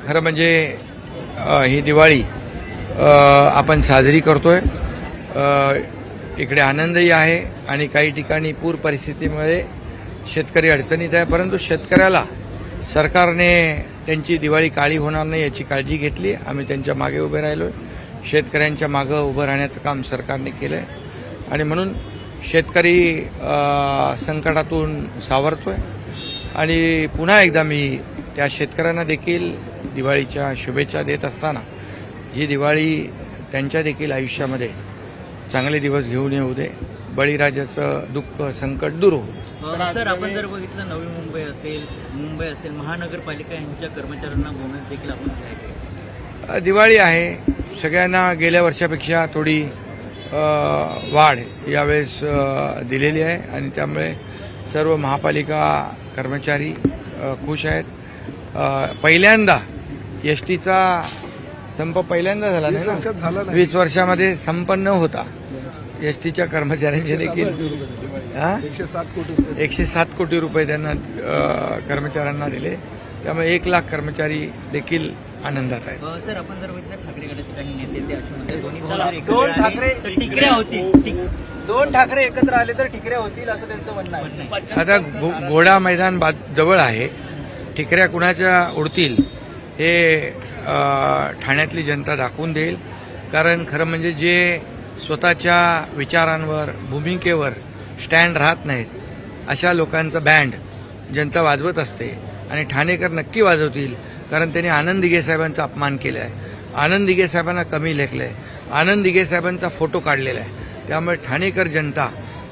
खरं म्हणजे ही दिवाळी आपण साजरी करतोय। इकडे आनंदही आहे आणि काही ठिकाणी पूर परिस्थितीमुळे शेतकरी अडचणीत आहे, परंतु शेतकऱ्याला सरकारने त्यांची दिवाळी काळी होणार नाही याची काळजी घेतली। आम्ही त्यांच्या मागे उभे राहिलोय, शेतकऱ्यांच्या मागे उभं राहण्याचं काम सरकारने केलंय आणि म्हणून शेतकरी संकटातून सावरतोय। आणि पुन्हा एकदा मी त्या शेतकऱ्यांना देखील दिवाळीच्या शुभेच्छा देत असताना ही दिवाळी त्यांच्या देखील आयुष्यामध्ये चांगले दिवस घेऊन येऊ दे, बळीराजाचं दुःख संकट दूर हो। सर, आपण जर बघितलं नवी मुंबई असेल महानगरपालिका यांच्या कर्मचाऱ्यांना बोनस देखील आपण काय दिवाळी आहे, सगळ्यांना गेल्या वर्षापेक्षा थोडी वाढ यावेळेस दिलेली आहे आणि त्यामुळे सर्व महापालिका कर्मचारी खुश आहेत। पहिल्यांदा एसटीचा संप पहिल्यांदा झाला नाही, 20 वर्षामध्ये संपन्न होता। एसटीच्या कर्मचाऱ्यांचे देखील 107 कोटी रुपये त्यांना कर्मचाऱ्यांना दिले, त्यामुळे 1 लाख कर्मचारी देखील आनंदात आहेत। सर, आपण जर बघितलं ठाकरे गटाचे काही नेते ते अशा म्हणतात दोन ठाकरे एकत्र आले तर ठिकऱ्या होतील असं त्यांचं म्हणणं आहे। आता घोडा मैदान जवळ आहे, ठिकऱ्या कुणाच्या उडतील हे ठाण्यातली जनता दाखवून देईल। कारण खरं म्हणजे जे स्वतःच्या विचारांवर भूमिकेवर स्टँड राहत नाहीत अशा लोकांचा बँड जनता वाजवत असते आणि ठाणेकर नक्की वाजवतील, कारण त्यांनी आनंद दिघे साहेबांचा अपमान केला आहे, आनंद दिघे साहेबांना कमी लेखलं आहे, आनंद दिघे साहेबांचा फोटो काढलेला आहे। त्यामुळे ठाणेकर जनता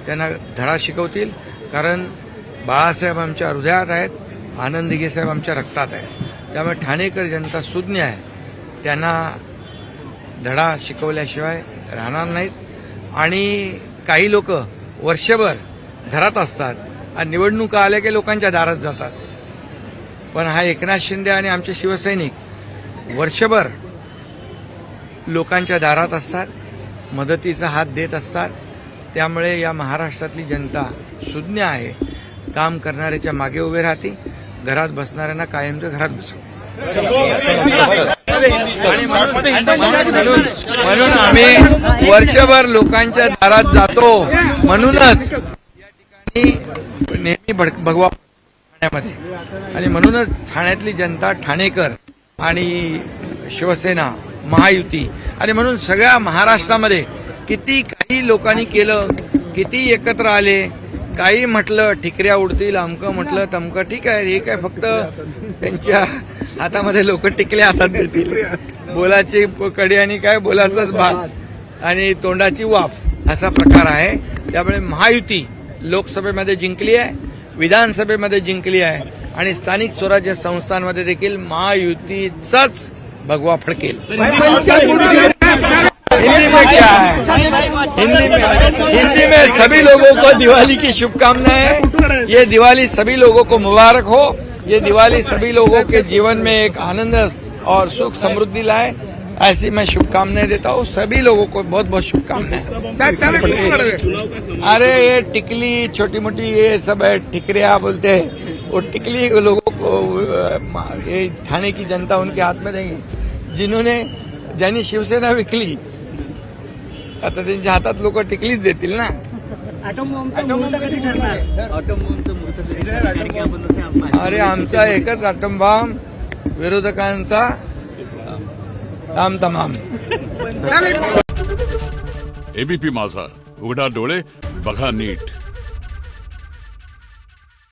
त्यांना धडा शिकवतील, कारण बाळासाहेब आमच्या हृदयात आहेत, आनंद दिघे साहेब आमच्या रक्तात आहेत। त्यामुळे ठाणेकर जनता सुज्ञ आहे, त्यांना धडा शिकवल्याशिवाय राहणार नाहीत। आणि काही लोक वर्षभर घरात असतात आणि निवडणुका आल्या की लोकांच्या दारात जातात, पण हा एकनाथ शिंदे आणि आमचे शिवसैनिक वर्षभर लोकांच्या दारात असतात, मदतीचा हात देत असतात। त्यामुळे या महाराष्ट्रातली जनता सुज्ञ आहे, काम करणाऱ्याच्या मागे उभे राहते, घरात बसणाऱ्यांना कायमचं घरात बसवते। म्हणून आम्ही वर्षभर लोकांच्या दारात जातो, म्हणूनच या ठिकाणी नेहमी भगवा ठाण्यामध्ये, आणि म्हणूनच ठाण्यातली जनता ठाणेकर आणि शिवसेना महायुती आणि म्हणून सगळ्या महाराष्ट्रामध्ये किती काही लोकांनी केलं, किती एकत्र आले, काही म्हटलं ठिकऱ्या उडतील, अमकं म्हटलं तमकं, ठीक आहे, हे काय फक्त त्यांच्या हातामध्ये लोक टिकल्या हातात देतील, बोलाची कडी आणि काय बोलाचाच भात आणि तोंडाची वाफ असा प्रकार आहे। त्यामुळे महायुती लोकसभेमध्ये जिंकली आहे, विधानसभेमध्ये जिंकली आहे आणि स्थानिक स्वराज्य संस्थांमध्ये देखील महायुतीचाच भगवा फडकेल। हिंदी में क्या है, हिंदी में सभी लोगों को दिवाली की शुभकामनाएं। ये दिवाली सभी लोगों को मुबारक हो, ये दिवाली सभी लोगों के जीवन में एक आनंद और सुख समृद्धि लाए, ऐसी मैं शुभकामनाएं देता हूँ। सभी लोगों को बहुत बहुत शुभकामनाएं। अरे ये टिकली छोटी मोटी ये सब है, ठिकरिया बोलते हैं, वो टिकली लोगों को ये ठाणे की जनता उनके हाथ में देंगे। ज्यांनी शिवसेना विकली आता त्यांच्या हातात लोक टिकलीच देतील ना। अरे आमचा एकच अॅटम बॉम्ब, विरोधकांचा ताम तमाम। एबीपी माझा, उघडा डोळे बघा नीट।